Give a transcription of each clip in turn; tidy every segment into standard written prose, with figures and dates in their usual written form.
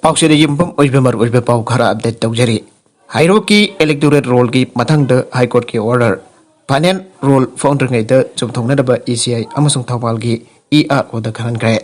पाउसेद युम्बम ओइबमर ओइबे पाउ खरा अपडेट तौजरी हाइरो की इलेक्टोरेट रोल की मथंग हाई कोर्ट की ऑर्डर फाइनल रोल फाउंड्रिंग चुमथोंगनदब ECI अमसुंग थौबाल की ERO द खनग्रे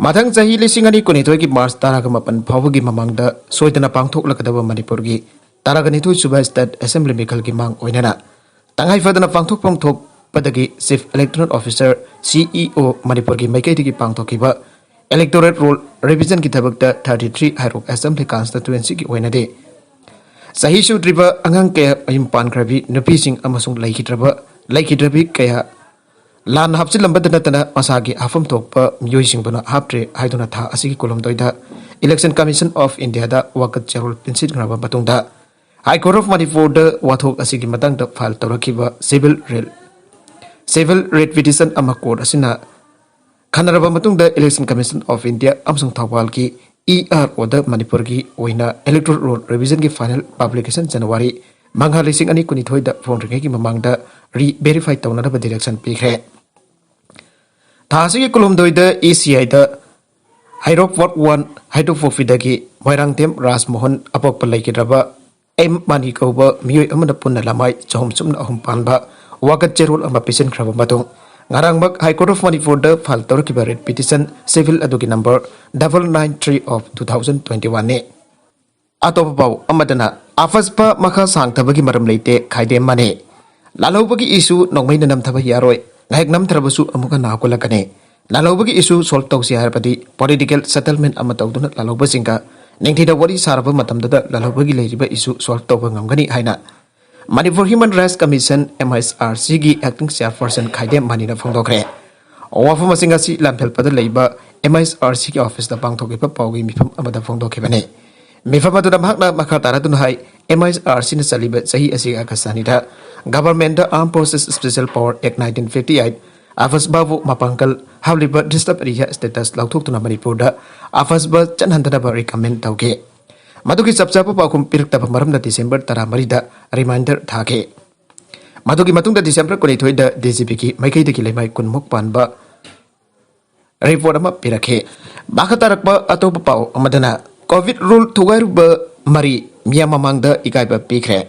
मथंग चाही लिसिंग अनि कुनिथोय की मार्च ताराग मपन फावगी ममांग द सोइदना पांगथोकलकदब मणिपुर की तारागनिथोय सुबा स्टेट असेंबली मिखल की मांग ओइनना तंगाई फदना पांगथोकपम थोक पदगी chief electoral officer CEO Manipur की मैकेदी की पांगथोकीबा इलेक्टोरेट रोल रिविजन की थबक 33 हाइरोक असेंबली कॉन्स्टिट्यूएंसी की ओइनदे सही सुद्रिब अंगांग के अयम पानख्रबी नुपीसिंग अमसुंग लैखिद्रबी कया लान हापचिलंबद नतना मसागी हाफम थोकप मियोइसिंगबना हाप्ट्रे हाइदुना था असिगी कोलमदोइदा इलेक्शन कमीशन ऑफ इंडिया दा वकत चरोल पिंसिट ग्राबा बतुंगदा हाई कोर्ट ऑफ मणिपुर दा वाथोक असिगी मतंग दा फाइल तौरखिबा सिविल रेट पिटिशन अमा कोर्ट असिना खनरबा मतुंग दा इलेक्शन कमीशन ऑफ इंडिया अमसुंग थौबाल की ERO दा मणिपुर की ओइना इलेक्टोरल रोल रिविजन की फाइनल पब्लिकेशन जनवरी मंगा लिसिंग अनि कुनिथोय दा फोंड्रिंग की ममांग दा री वेरीफाई तौनरबा डायरेक्शन पिखरे थासी कुलुमदोय दा ECI दा हाइरोक वर्क 1 हाइड्रोफोफिदगी मोइरांगतेम राजमोहन अपक पलैकिद्रबा एम मानी कौबा मियोय अमना पुन्ना लमाय चहुम सुमना अहुम पानबा वाकत चेरोल अमा पिसन खरबा मतुंग ngarangmak high court of manipur da file tawrakiba writ petition civil adugi number 993 of 2021 ne atopa pau amadana afaspa makha sangthabagi maram leite khaide mane lalobagi issue nongmaina namthaba yaroi ngahek namthrabasu amuka nakolakane lalobagi issue solve tawsi harbadi political settlement ama tawduna lalobasinga ningthida wari saraba matamda lalobagi leiriba issue solve tawba ngamgani haina Manipur Human Rights Commission MSRC की acting chairperson खाइदे मानी न फोंदोखरे वाफम सिंगा सी लामफेल पद लेबा MSRC की office दा पांगथोकेबा पाउगी मिफम अमदा फोंदोखेबने मिफम अदुदा महकना मखा तारादुन high MSRC न चलिबा सही असि आकसानिदा गवर्नमेंट दा arm forces special power act 1958 आफस बाबू मपांकल हावलिबा डिस्टर्ब एरिया स्टेटस लौथोक्तुना मणिपुर दा आफस बा चनहंदना रिकमेंड तौके मधुकी सबचाप पाखुम पिरक्तब मरमदा डिसेंबर 13 दा रिमाइंडर थाके मधुकी मतुंगदा डिसेंबर 23 दा DGP की मैकैदकी लेमाय कुनमुक पानबा रिपोर्ट अमा पिरखे बाखतारकबा अतोप पाव अमदना कोविड रूल थुगारुब मरी मियाम ममांगदा ekaiba पिखरे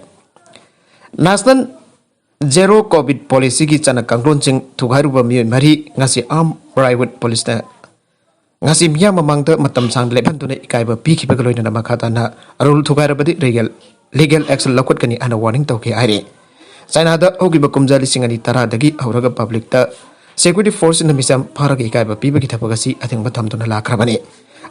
नेशनल जेरो कोविड पॉलिसी की चना कांग्रोनसिंग थुगारुब मियोय मरी ngasi arm private police ngasi miya mamangda matam sang lebanduna ekaiba pikhiba loina makhatana rule thugairabadi legal action lokot kani ana warning tawke aire china da ogiba kumjali singani tara dagi auraga public ta security force in the misam pharaga ekaiba pibagi thapagasi athingba thamduna lakrabani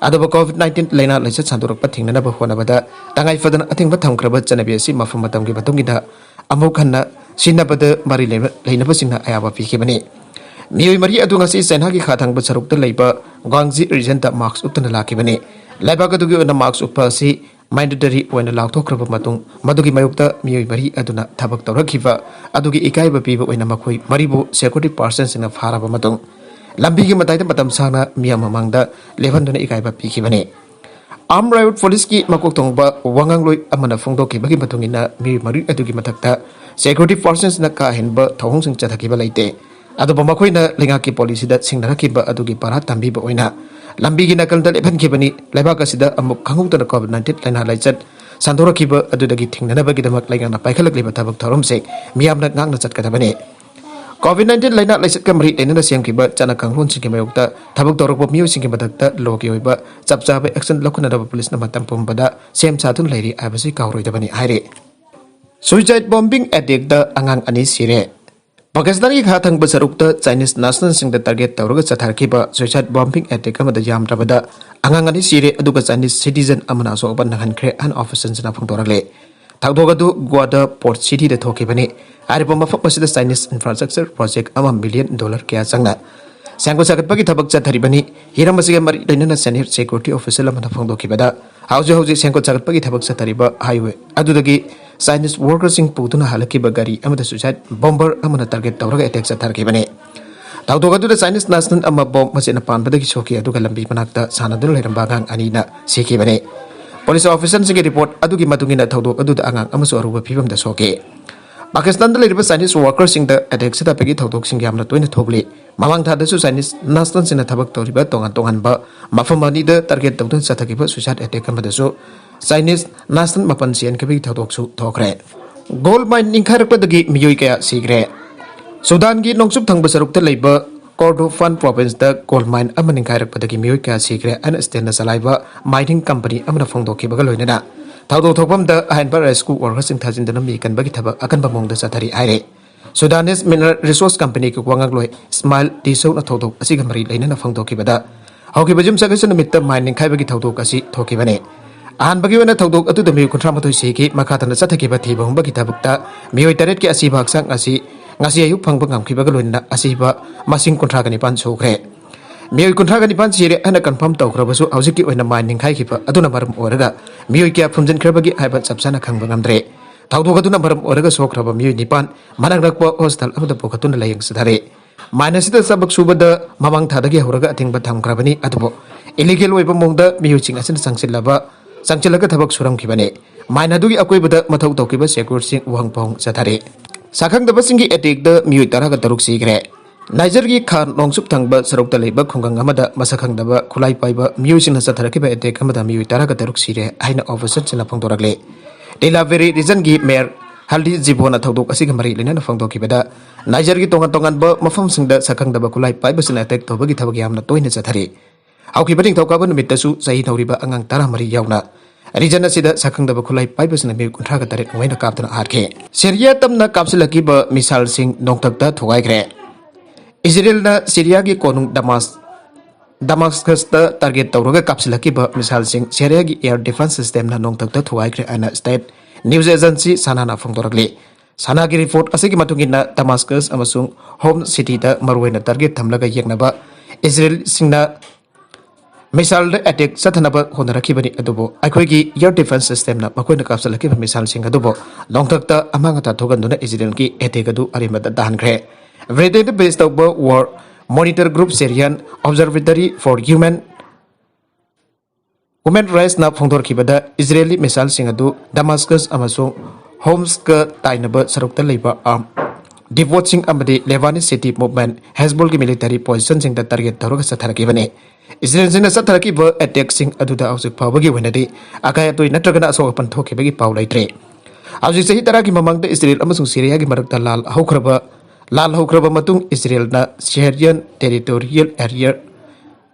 adoba covid-19 laina laisa chandurak pathingna ba honabada tangai fadana athingba thamkraba chanabi asi mafam matamgi batungida amukhanna sinabada mari leina basingna ayaba pikhibani Mioi mari adungasi senha ki khathang ba saruk ta leiba gwangji region ta marks uptana lakibani laiba ka dugi na marks upa si mandatory oina lakthokraba matung madugi mayukta mioi mari aduna thabak tawrakhiba adugi ekaiba piba oina makhoi maribu security persons ina pharaba matung lambi gi matai ta matam sangna miyam mamangda levanduna ekaiba pikhibani armed riot police ki makok tongba wangangloi amana phongdoki bagi matungina mioi mari adugi mathakta security persons na ka henba thawong sing chathakiba leite अदब मखोइना लेंगा की policy दा सिंगनरखिबा अदुगी पारा तंबीबा ओइना लंबी की नकल दा लेभनखिबनी लेबाक असिदा अमुक खंगुतन कोविड-19 लाइना लाइचत संदोरखिबा अदुदगी थिंगनबगी दमक लाइगाना पाइखलकलिबा थबक थरमसे मियामना ngang चटकदबने कोविड-19 लाइना लाइचत कमरी लेनना सेमखिबा चना कंगलोन सिंगे मयोक्ता थबक तोरकबो मियो सिंगे बदक्ता लोगी ओइबा चपचाबे एक्शन लखुनदब पुलिस न मतम पुंबदा सेम साथुन लैरी आबसी कावरोइदबनी हाइरे सुसाइड बॉम्बिंग अटैक दा अंगांग अनि सिरे Pakistan की खाथंग बसरुक्ता Chinese national sing the target tawraga chatharkiba suicide bombing attack amada yamtrabada angangani sire aduga Chinese citizen amana so ban hankhre an officers na phongtoragle thagdogadu Gwada port city de thokibani aripa mafak masida Chinese infrastructure project $1 million kya changna sangko sagatpagi thabak chatharibani hiramasiga mari dainana senior security officer amana phongdokibada hauji sangko sagatpagi thabak chathariba highway adudagi Chinese workers sing putuna halaki bagari amada suicide bomber amana target tawraga attack chatharkibani tawdogadu the Chinese national amma bomb masina panbadagi shoki aduga lambi manakta sanadun leiramba gang anina sikibani police officer sing report adugi matungina thawdog adu angang amasu aruba phibam da soke Pakistan the Chinese workers in the attack set up a talk sing yam to totally. Mamang Tadasu Chinese Nastans in a tabak to river tongan tonganba, Mafamani the target of Satakiba Sushat attack Kamadaso, Chinese Nastan Mapansi and Kabi Tadoksu Tokre. Gold mining character the gate Mioi Sigre. Sudan gi nongsub thang basaruk ta leiba Kordofan province the gold mine amaning kairak padagi Mioi Sigre and stand as aliva mining company amana phongdo ki bagal hoinana. Taudo thokpam the Hanbar Rescue workers in Tazin the Nami can bagi taba akan bamong the Satari Aire. Sudanese Mineral Resource Company ku wangagloi Smile Diso na Toto Asigamari Lane na Phongdo Kibada. Hoki Bajum Sagasan Mitta mining Kaibagi Toto Kasi Tokibane. Ahan bagi wana Toto atu the Mioi Contramato Siki, Makatan the Satakiba Tiba Bagita Mioi Tareki Asiba Sang Asi. Ngasi ayuk phang bangam kibagalun asiba masing kontragani pan sokre Mioi kontragani pan sire ana confirm tawkrabasu aujiki oina mining khai kipa aduna maram oraga Mioi kya phumjin khrabagi haiba chapsana khangbangam dre tawdog aduna maram oraga sokraba Mioi nipan manang rakpa hostel amada pokatuna layang sadare minusida sabak subada mamang thadagi horaga atingba thamkrabani adubo illegal oiba mongda Mioi ching asin sangchilaga thabak suram kibane minadugi akoibada mathau tawkiba secure sing wangpong sadare Sakang the Basingi attack the Mutaraga Taruk Sigre. Nigergi Khan long sub tang but Sarokta Labor Kungang Amada, Masakang Daba, Kulai Piba, Musin Satarakiba attack Amada Mutaraga Taruk Sire, Aina officers in a Pondoragle. De la very reason give mayor Haldi Zibona Todok Asigamari Lina Fondokibada. Nigergi Tonga Tongan Bo, Mafam Sing the Sakang Daba Kulai Pibas and attack Tobagi Tabagiam, the Toin Satari. How keeping Tokaban Mitasu, Said Noriba Angang Taramari Yauna. Region sida sakang daba khulai paibas na mi kontraga tarik waina kaptana arke Syria tamna kapsilaki ba misal sing nongtakta thugai gre Israel na Syria gi konung Damascus ta target tawraga kapsilaki ba misal sing Syria gi air defense system na nongtakta thugai gre ana state news agency sanana phongdoragle sana gi report asigi matungin na Damascus amasung home city ta marwaina target thamlaga yeknaba Israel singna Misal attack Satanaba Honarakibani Adobo, Akwegi, your defense system na Makoina Kapsalaki Misal Sing Adobo, Long Takta Amangata Toganduna Isidanki, Etegadu Arimada Dankre. Rated based over war monitor group Syrian Observatory for Women Rights na Fondor Kibada, Israeli Misal Singadu, Damascus Amasung, Homska Tainaba Sarukta Labor Arm. Devoting Amadi Lebanese city movement Hezbollah military positions in the target Taroga Satarakibane. Israel sing Sataraki attack sing Aduda Ausik Pawagi Wenadi, Akayatu Natragana so open Tokibagi Paulai Tre. As you say Taraki among the Israel Amasung Syria Marakta Lal Hokraba Matung Israel na Syrian territorial area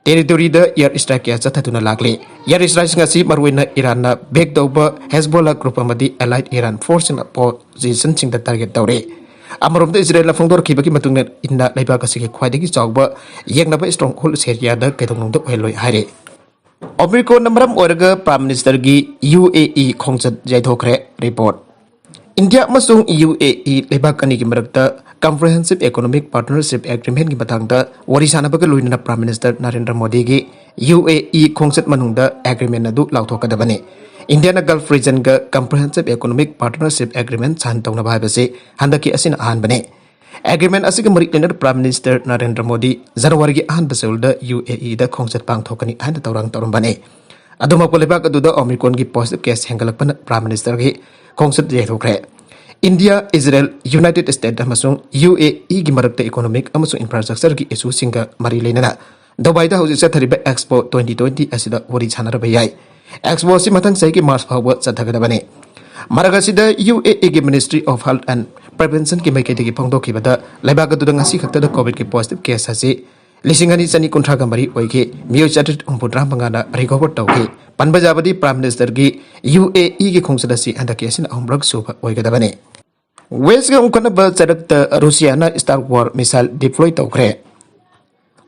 territory the Yer Strike Satatuna Lagli. Yer is rising a sea Marwina Iran na baked over Hezbollah group Amadi allied Iran forcing a position sing the target Taure. Amarom the Israel Fondor Kibaki Matunga in the Labakasi Quadiki Chogba, Yanaba stronghold Syria, the Ketong the Oiloi Hare. Obriko Namaram Orga, Prime Minister Gi, UAE Concert Jaitokre report. India Masung UAE Labakani Marakta, Comprehensive Economic Partnership Agreement Gibatanga, Warisana Bagaluina Prime Minister Narendra Modi Gi, UAE Concert Manunda Agreement Nadu Lautoka Dabane. Indian Gulf region ga Comprehensive Economic Partnership Agreement santong na bahibase handaki asin ahan bane. Agreement asig Maritlaner Prime Minister Narendra Modi January gi ahan basulda UAE da khongset pang thokani ahan taurang taurum bane. Aduma polebak aduda Omicron gi positive case hengalakpan Prime Minister gi khongset jethokre. India, Israel, United States amasung UAE gi marakta economic amasung infrastructure gi issue singa mari leinana. Dubai da hausi sa thariba Expo 2020 asida wari chanara bayai. Expo si matang saiki Mars Power Satagadabane. Maragasida UAE Ministry of Health and Prevention ki maiketi ki pongdo ki bada laibaga dudang asi khakta da COVID ki positive case hasi lisingani chani kontraga mari oike Mioi chatit umpudra mangana recover tawki panbajabadi Prime Minister ki UAE ki khongsada si andaki asin ahumrak suba oigadabane. West ga unkana ba charakta Russia na Star War missile deploy tawkre.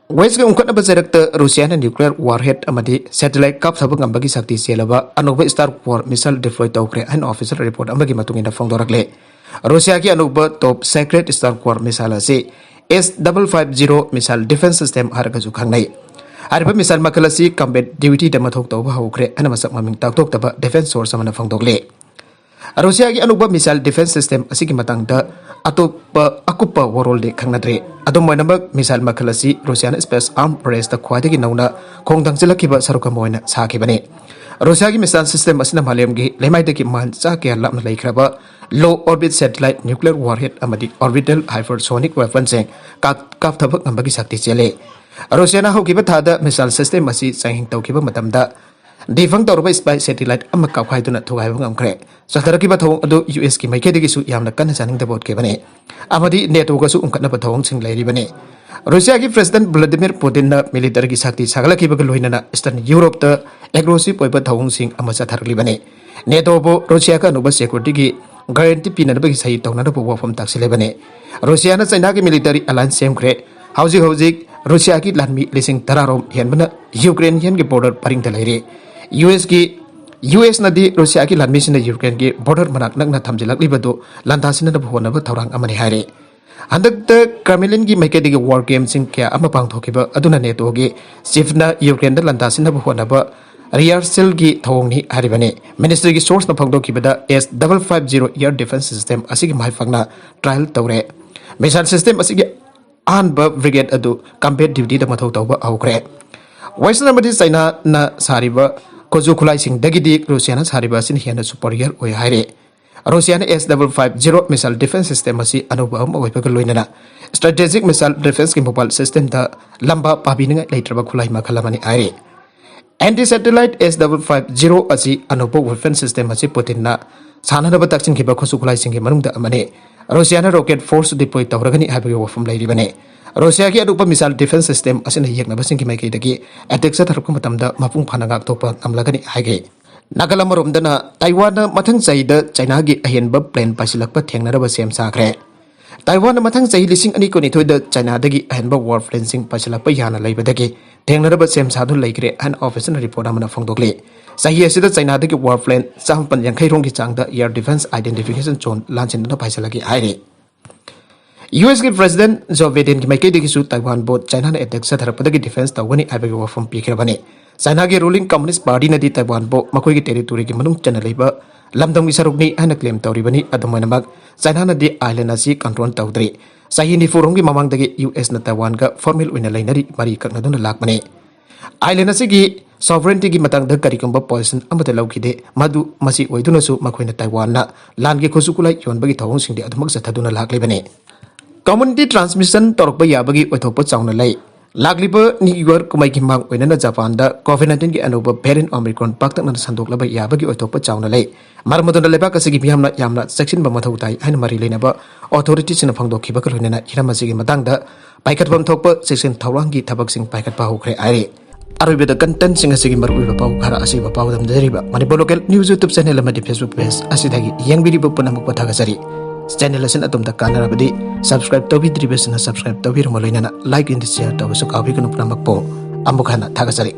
West ga unkana bajarakta Russia na nuclear warhead amadi satellite kap sabang ambagi sakti selaba anuba Star War missile deploy tawkre an official report ambagi matungina fongdorakle Russia ki anuba top secret Star War missile ase S550 missile defense system harga jukhangnai ariba missile makalasi combat duty da mathok tawba hawkre ana masak maming taktok taba defense source amana fongdokle Russia की Anubha missile defense system asigi matangda atopa akupa warol de khangnadre adom moinabak missile makhalasi Russian space arm race da khwadagi nauna khongdang chilakiba saruka moina sakibane Russia की missile system asina malem gi lemai de ki man cha ke lamna laikhraba low orbit satellite nuclear warhead amadi orbital hypersonic weapons sing kap thabak ngambagi sakti chele Russia na hokiba thada missile system asi changing tawkiba matamda Defang tawrba spy satellite amma kawhaiduna thugaibang amkre sataraki ba thawng adu US ki maike degi su yamna kan saning da bot ke bane amadi neto ga su umkatna ba thawng sing lairi bane Russia ki president Vladimir Putin na military ki sakti sagala ki ba loinana Eastern Europe ta aggressive oiba thawng sing amma satharli bane neto bo Russia ka nuba security ki guarantee pina ba ki sai tawna da bo wafam taksile bane Russia na China ki military alliance semkre hauji Russia ki lanmi lising tararom hianbana Ukraine hian ki border paring da lairi US nadi Russia की लानमी Singh Ukraine की border मनाक नगना थमजिलक लिबदो लंदासिन न भोना ब थौरांग अमनि हारे हंदक the Kremlin की मैके दिगे war game Singh क्या अम पांगथोकिब अदुना NATO गे chief न यूक्रेन द लंदासिन न भोना ब रिहर्सल की थौंगनी हारिबने मिनिस्ट्री की सोर्स न फंगदोकिबदा S550 एयर डिफेंस सिस्टम असि की माइफंगना ट्रायल तौरे मिसाइल सिस्टम असि की आन ब ब्रिगेड अदु कम्बैट ड्यूटी द मथौ तौबा हौख्रे वेस्टर्न अमदि चाइना न सारिबा कोजु खुलाई सिंह दगिदी Russia सारिबा सिन हियाना सुपरियर ओय हाइरे Russia S550 missile defense system asi anuba am oiba loinana strategic missile defense ki mobile system da lamba pabininga leitraba khulai makhalamani haire anti satellite S550 asi anuba weapon system asi Putin na sananaba takchin khiba khosu khulai singhi manungda amane Russia rocket force deploy tawragani habi wafum lairibane Russia की अदुप missile defence system असिन येकना बसिंग की माइके दगी attack सा थरक मतमदा मपुंग फानागा तोपा अमलगनी हागे नागालमरोमदना Taiwan मथंग चाइद चाइना की अहेनब प्लेन पासिलकप थेंगनरब सेम साखरे ताइवान मथंग चाइ लिसिंग अनि कोनिथोय द चाइना दगी अहेनब वॉर फ्लेंसिंग पासिलकप याना लैबदगी थेंगनरब सेम साधु लैग्रे एन ऑफिसर रिपोर्ट अमना फोंदोकले सही असिद चाइना दगी वॉर प्लेन चाहपन यंखै रोंगी चांगदा एयर डिफेंस आइडेंटिफिकेशन जोन लांचिन पासिलगी हाइरे US के प्रेसिडेंट जो बाइडेन की माइके दिगिसु ताइवान बोट चाइना ने अटैक से थरपदगी डिफेंस तवनी आबे वफम पिखरे बने चाइना के रूलिंग कम्युनिस्ट पार्टी नदी ताइवान बो मकोई की टेरिटोरी की मनुंग चना लेबा लमदम की सरुकनी हन क्लेम तौरिबनी अदमनमक चाइना नदी आइलैंड असि कंट्रोल तौद्री सही निफुरोंग की ममांग दगी US न ताइवान का फॉर्मल उइना लैनरी मरी ककनदुन लाकमने आइलैंड असि की सॉवरेनिटी की मतंग द करिकंबा पोजीशन अमते लौखिदे मदु मसी ओइदुनसु मखोइना ताइवान ना लान के खुसुकुलाई योनबगी थौंग सिंगदे अदमक सथदुना लाकलेबने Community transmission torokpa yabagi oithokpa chauna lei lagliba New York kumai ki mang oinana Japan da COVID-19 ki anuba variant Omicron paktak na sandoklaba yabagi oithokpa chauna lei marmadona leba kasigi miyamna yamna section ba mathau tai haina mari leinaba authority sina phangdokhiba ka roinana hiramasi gi matangda paikatbam thokpa section thawrangi thabak sing paikatpa hokre aire arubeda content sing asigi maru ba pau khara asi ba pau dam deriba manipur local news YouTube channel amadi Facebook page asidagi yengbiri ba punamuk pathaga sari channel asin atum da kanarabadi subscribe to bidribesna subscribe to birmo loinana like and share to so kabi kunu pramak po ambukhana thagasari